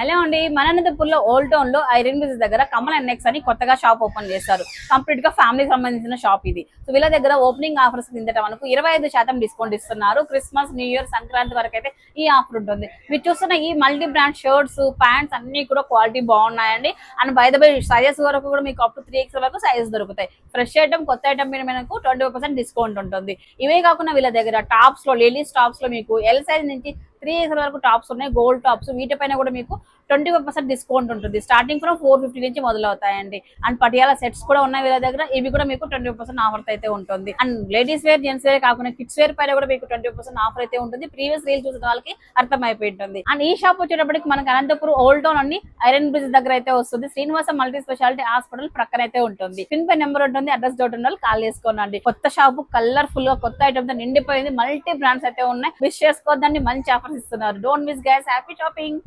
Hello అండి, మనంతపూర్లో old town లో iron bridge దగ్గర కమల్ అండ్ నెక్స్ అని కొత్తగా షాప్ ఓపెన్ చేశారు. కంప్లీట్ గా ఫ్యామిలీకి సంబంధించిన షాప్ ఇది. సో వీళ్ళ దగ్గర ఓపెనింగ్ ఆఫర్స్ కిందట మనకు 25% డిస్కౌంట్ ఇస్తున్నారు. క్రిస్మస్, న్యూ ఇయర్, సంక్రాంతి వరకు అయితే ఈ ఆఫర్ ఉంటుంది. మీరు చూస్తున్న ఈ మల్టీ బ్రాండ్ షర్ట్స్, ప్యాంట్స్ అన్ని కూడా క్వాలిటీ బాగున్నాయండి. And by the by sizes వరకు కూడా మీకు అప్ టు 3X వరకు సైజెస్ దొరుకుతాయి. ఫ్రెష్ ఐటమ్, కొత్త ఐటమ్ మీద మనకు 25% డిస్కౌంట్ ఉంటుంది. ఇవే కాకుండా వీళ్ళ దగ్గర టాప్స్ లో, లేడీస్ టాప్స్ లో మీకు ఎల్ సైజ్ నుంచి 3X వరకు టాప్స్ ఉన్నాయి. గోల్డ్ టాప్స్, వీటిపైన కూడా మీకు 25% డిస్కౌంట్ ఉంటుంది. స్టార్టింగ్ ఫ్రమ్ 450 నుంచి మొదలవుతాయండి. అండ్ పటియాలా సెట్స్ కూడా ఉన్నాయి వీళ్ళ దగ్గర. ఇవి కూడా మీకు 20% ఆఫర్ అయితే ఉంటుంది. And ladies wear, gents wear కాకుండా కిడ్స్ వేర్ పైన కూడా మీకు 20% ఆఫర్ అయితే ఉంటుంది. ప్రీవియస్ రీల్ చూసిన వాళ్ళకి అర్థమైపోయి ఉంటుంది. అండ్ ఈ షాప్ వచ్చేటప్పటికి మనకి అనంతపురం ఓల్డ్ టౌన్ అని ఐరన్ బ్రిడ్జ్ దగ్గర అయితే వస్తుంది. శ్రీనివాస మల్టీ స్పెషాలిటీ హాస్పిటల్ ప్రక్కన అయితే ఉంటుంది. పిన్ పై నెంబర్ ఉంటుంది, అడ్రస్ డౌట్ ఉన్న వాళ్ళు కాల్ చేసుకోనండి. కొత్త షాప్ కలర్ఫుల్ గా కొత్త ఐటమ్ తో నిండిపోయింది. మల్టీ బ్రాండ్స్ అయితే ఉన్నాయి. మిస్ చేసుకోవద్దండి, మంచి ఆఫర్స్ ఇస్తున్నారు. Don't miss guys. Happy shopping.